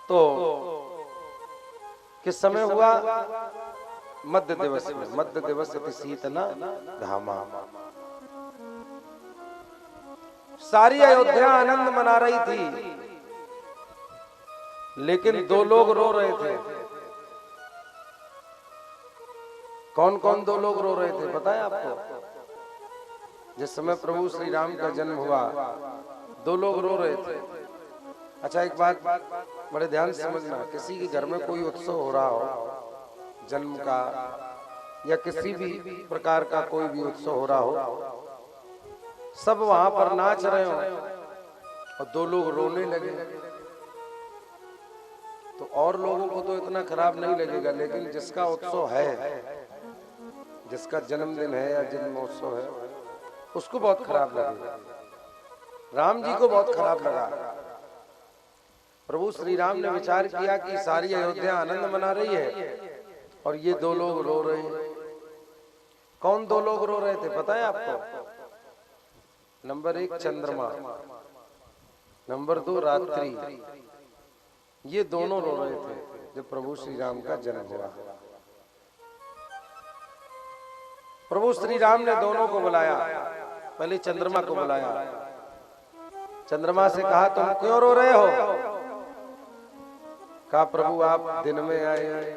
तो किस समय हुआ? मध्य दिवस में। मध्य दिवस इति शीतना धामा। सारी अयोध्या आनंद मना रही थी, लेकिन दो लोग रो रहे थे। कौन कौन दो लोग रो रहे थे पता है आपको? जिस समय प्रभु श्री राम का जन्म हुआ, दो लोग रो रहे थे। अच्छा, एक बात बड़े ध्यान से समझना, किसी के घर में कोई उत्सव हो रहा हो, जन्म का या किसी भी प्रकार का कोई भी उत्सव हो रहा हो, सब वहां पर नाच रहे हो और दो लोग रोने लगे, तो और लोगों को तो इतना खराब नहीं लगेगा, लेकिन जिसका उत्सव है, जिसका जन्मदिन है या जन्मोत्सव है, उसको बहुत खराब लगेगा। राम जी को बहुत खराब लगा। प्रभु श्री राम ने विचार किया कि सारी अयोध्या आनंद मना रही है और ये दो लोग रो रहे हैं। कौन दो लोग रो रहे थे पता है आपको? नंबर 1 चंद्रमा, नंबर 2 रात्रि। ये दोनों रो रहे थे जब प्रभु श्री राम का जन्म हुआ। प्रभु श्री राम ने दोनों को बुलाया। पहले चंद्रमा को बुलाया। चंद्रमा से कहा, तुम क्यों रो रहे हो? कहा, प्रभु आप दिन में आए,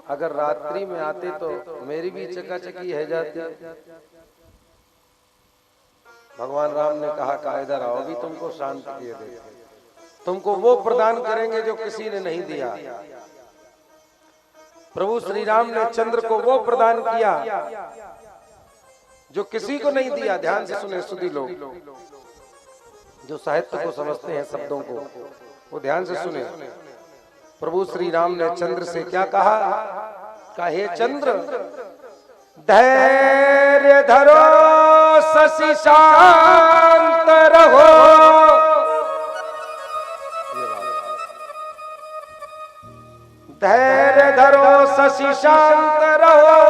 अगर रात्रि में आते तो मेरी भी चकाचकी है जाती। भगवान राम ने कहा इधर आओ, अभी तुमको शांति दिए दे, तुमको वो प्रदान करेंगे जो किसी ने नहीं दिया। प्रभु श्री राम ने चंद्र को वो प्रदान किया जो किसी को नहीं दिया। ध्यान से सुने सुधी लोग, जो साहित्य को समझते हैं, शब्दों को, वो ध्यान से सुने। प्रभु श्री राम ने चंद्र से क्या कहा? हे चंद्र, धैर्य धरो, शशि शांत रहो। धैर्य धरो, शशि शांत रहो,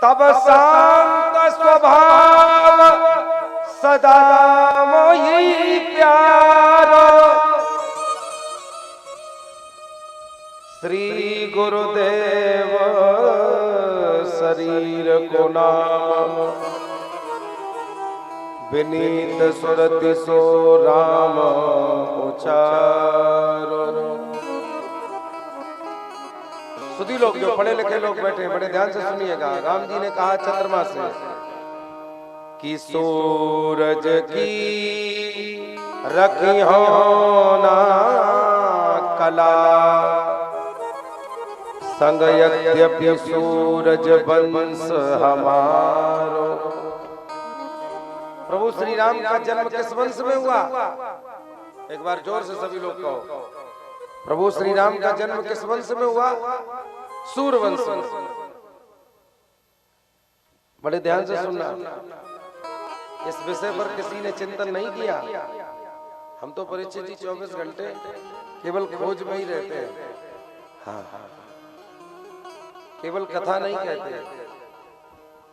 तब शांत स्वभाव सदा मोहि प्यारो। श्री गुरुदेव शरीर को नाम, विनीत सुरति सो राम उचारो। सुधी लोग, जो पढ़े लिखे लोग बैठे, बड़े ध्यान से सुनिएगा। राम जी ने कहा चंद्रमा से कि सूरज की रखी हो ना कला, संग यद्यपि सूरज वंश हमारो। प्रभु श्री राम का जन्म किस वंश में हुआ? एक बार जोर से सभी लोग कहो, प्रभु श्री राम का जन्म किस वंश में हुआ? सूर्य वंश में। बड़े ध्यान से सुनना, इस विषय पर किसी ने चिंतन नहीं किया। हम तो परीक्षित जी 24 घंटे केवल खोज में ही रहते हैं। हाँ, केवल कथा नहीं कहते,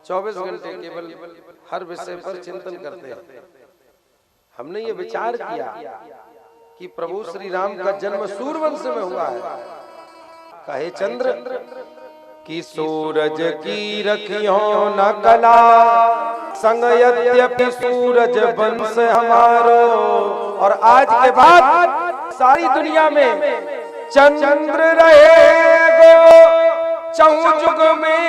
24 घंटे केवल हर विषय पर चिंतन करते हैं। हमने ये विचार किया कि प्रभु श्री राम का जन्म सूर्यवंश में हुआ है। कहे चंद्र कि सूरज की रखी हो न कला, संग यद्यपि सूरज वंश हमारो। और आज के बाद सारी दुनिया में चंद्र रहेगो चहुजुग में,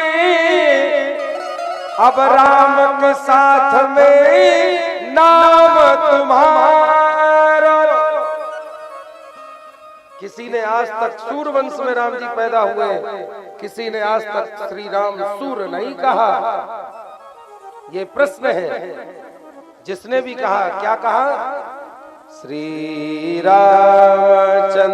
अब राम के साथ में नाम तुम्हारा। किसी ने आज तक सूर्यवंश में राम जी पैदा हुए, किसी ने आज तक श्री राम सूर्य नहीं कहा। ये प्रश्न है। जिसने भी कहा, क्या कहा? श्री रामचंद्र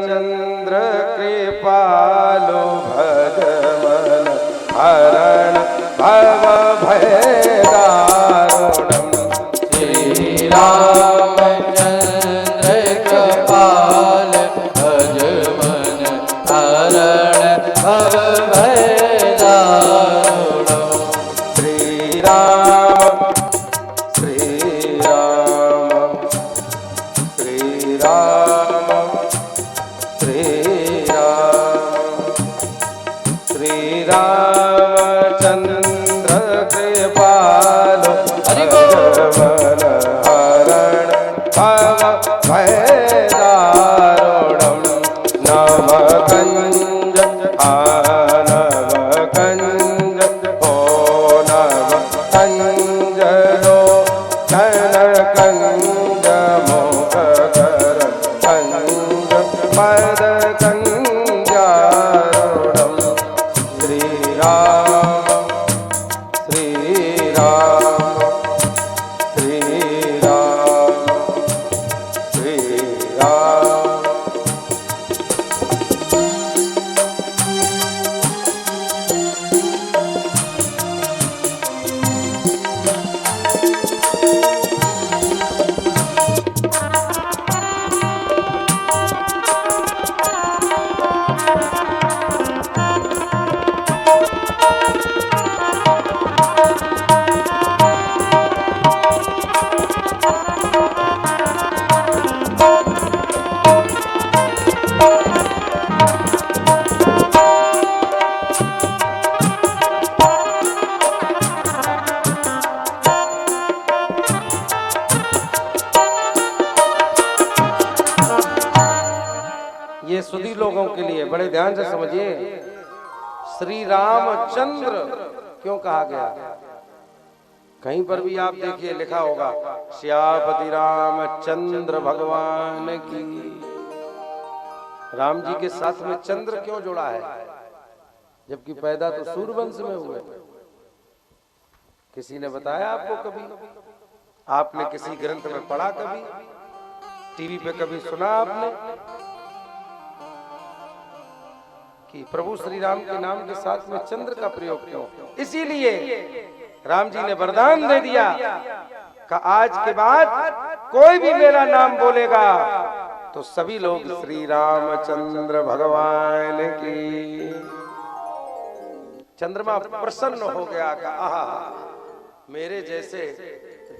कृपालो भगवन हरण भव भय दारुणम। श्री रामचंद्र कृपाल भगवन हरण भव भय दारुणम। श्री राम ये सुधी लोगों के लिए बड़े ध्यान से समझिए। श्री रामचंद्र क्यों कहा गया? कहीं पर भी आप देखिए लिखा होगा श्यापति रामचंद्र भगवान की। राम जी के साथ में चंद्र क्यों जुड़ा है? जबकि पैदा तो सूर्यवंश में हुए। किसी ने बताया आपको कभी? आपने किसी ग्रंथ में पढ़ा कभी? टीवी पे कभी सुना आपने कि प्रभु श्री राम के नाम के साथ में चंद्र का प्रयोग क्यों? इसीलिए राम जी ने वरदान दे दिया कि आज के बाद कोई भी मेरा नाम बोलेगा तो सभी लोग श्री रामचंद्र भगवान की। चंद्रमा प्रसन्न हो गया कि आहा, मेरे जैसे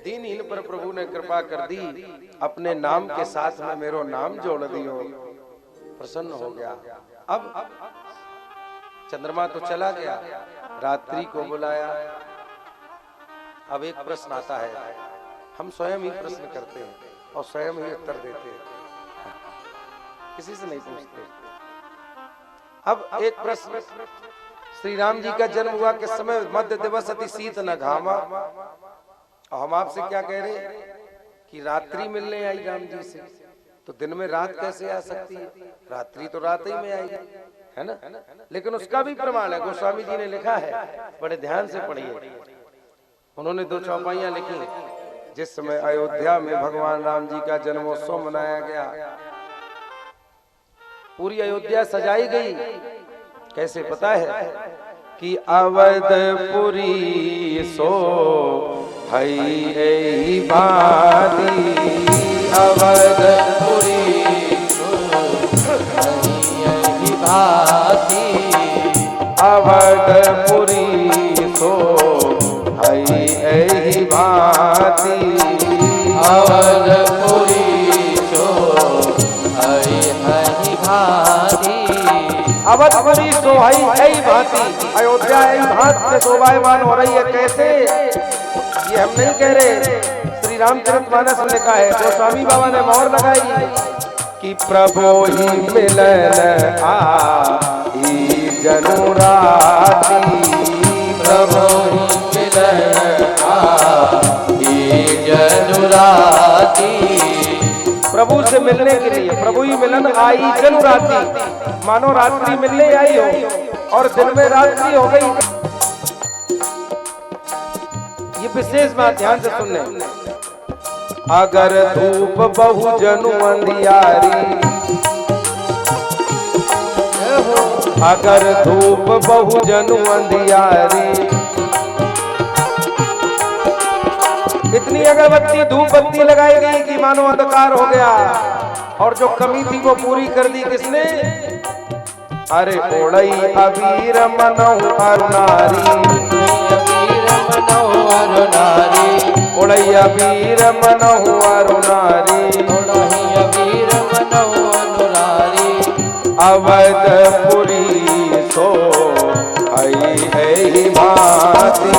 दीनहीन पर प्रभु ने कृपा कर दी, अपने नाम के साथ में मेरो नाम जोड़ दियो। प्रसन्न हो गया। अब चंद्रमा तो चला गया, रात्रि को बुलाया। अब एक प्रश्न आता है, हम स्वयं ही प्रश्न करते हैं और स्वयं ही उत्तर देते हैं, किसी से नहीं पूछते। अब एक प्रश्न, श्री राम जी का जन्म हुआ किस समय? मध्य दिवस अति शीत न घामा। और हम आपसे क्या कह रहे हैं कि रात्रि मिलने आई राम जी से, तो दिन में रात कैसे आ सकती है? रात्रि तो रात ही में आएगी, है ना? लेकिन उसका भी प्रमाण है, गोस्वामी जी ने लिखा है, बड़े ध्यान से पढ़िए। उन्होंने 2 चौपाइयां लिखी। जिस समय अयोध्या में भगवान राम जी का जन्मोत्सव मनाया गया, पूरी अयोध्या सजाई गई। कैसे पता है कि अवधपुरी सो हई भाती, अवधपुरी भाती, अवधपुरी सो हई भाती, अवधपुरी सो हई भाती, अवधपुरी शोभाई ऐ भांति, अयोध्या ऐ भांति से शोभायमान हो रही है। कैसे? ये हम नहीं कह रहे, श्री रामचरितमानस में लिखा है, गोस्वामी बाबा ने मोहर लगाई कि प्रभु ही मिलन आई जनुराती, प्रभु ही मिलन आई जनुराती। प्रभु से मिलने के लिए प्रभु ही मिलन आई जनुराती, मानो रात्रि मिलने आई हो और दिन में रात्रि हो गई। ये विशेष बात ध्यान से सुनने। अगर धूप बहु जनु अंधियारी, अगर धूप बहु जनु अंधियारी, इतनी अगरबत्ती धूप बत्ती लगाई गई कि मानो अंधकार हो गया। और जो कमी थी वो पूरी कर दी किसने? अरे ओड़ई अबीर मनहु अरुणारी, ओड़ई अबीर मनहु अरुणारी, अवधपुरी सो हई भाती,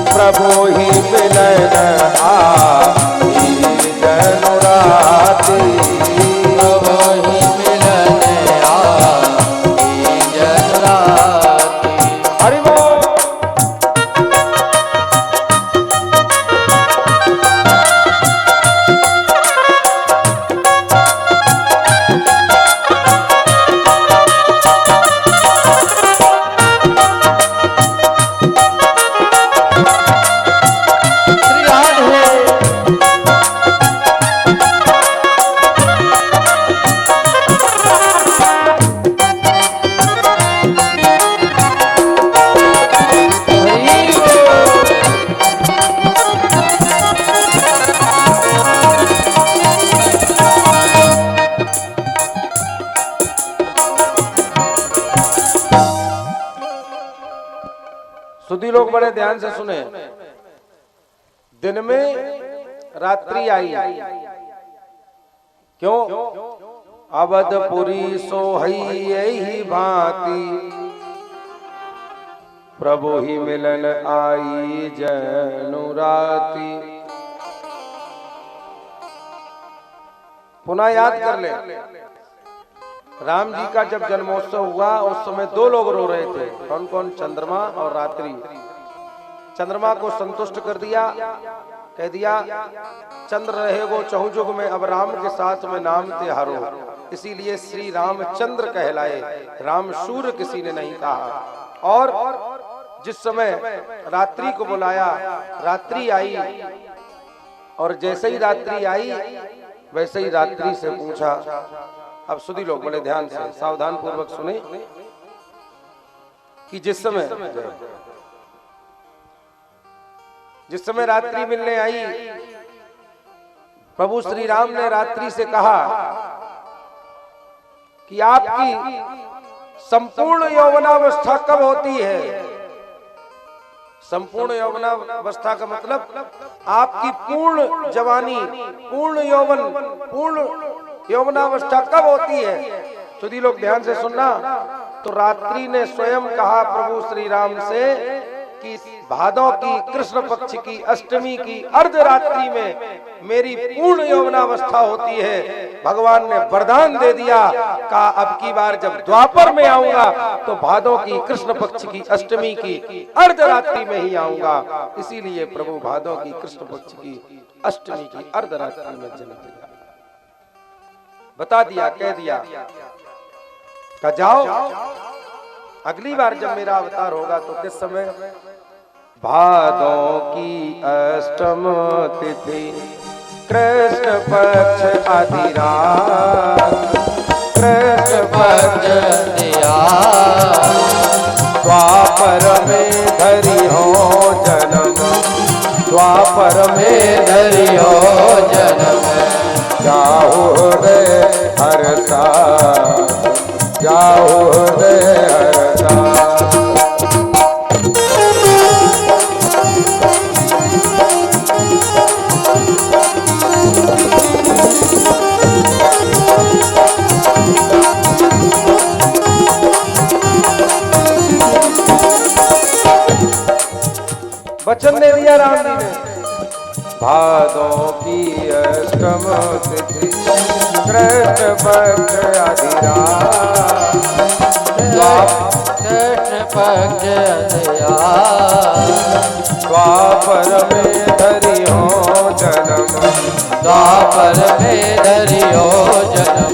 प्रभु ही मिलन आई जनुराती, प्रभु ही मिलन आई जनुराती। हरि बोल। सुधी लोग बड़े ध्यान से सुने। दिन में रात्रि आई, क्यों? अवधपुरी सोहई भांति, प्रभु ही मिलन आई जनु राती। पुनः याद कर ले, राम जी का जब जन्मोत्सव हुआ उस समय दो लोग रो रहे थे। कौन कौन? चंद्रमा और रात्रि। चंद्रमा को संतुष्ट कर दिया, कह दिया चंद्र रहेगो चहुजुग में, अब राम के साथ में नाम तिहारो। इसीलिए श्री रामचंद्र कहलाए, राम सूर्य किसी ने नहीं कहा। और जिस समय रात्रि को बुलाया, रात्रि आई, और जैसे ही रात्रि आई वैसे ही रात्रि से पूछा। अब सुधी लोग बड़े ध्यान से सावधान पूर्वक सुने कि जिस समय रात्रि मिलने आई, प्रभु श्री राम ने रात्रि से कहा कि आपकी संपूर्ण यौवनावस्था कब होती है? संपूर्ण यौवनावस्था का मतलब आपकी पूर्ण जवानी, पूर्ण यौवन, पूर्ण यौवनावस्था कब होती है? सुधी लोग ध्यान से सुनना। तो रात्रि ने स्वयं कहा प्रभु श्री राम से कि भादों की कृष्ण पक्ष की अष्टमी की अर्धरात्रि में मेरी पूर्ण यौवनावस्था होती है। भगवान ने वरदान दे दिया, कहा अब की बार जब द्वापर में आऊंगा तो भादों की कृष्ण पक्ष की अष्टमी की अर्धरात्रि में ही आऊंगा। इसीलिए प्रभु भादों की कृष्ण पक्ष की अष्टमी की अर्धरात्रि में जन्म लिया। बता दिया, कह दिया, कहा जाओ अगली बार जब मेरा अवतार होगा तो किस समय? भादों की अष्टम तिथि कृष्ण पक्ष आधी रात, कृष्ण पक्ष द्वापर में धरी हो जन्म, द्वापर में धरी हो जन्म। जाओ हृदय हरता, जाओ हृदय हरता। वचन दे दिया राम जी ने। भादों की अष्टम तिथि कृष्ण पक्ष आधी रात, कृष्ण पक्ष द्वापर में धरी हो जन्म, द्वापर में धरी हो जन्म।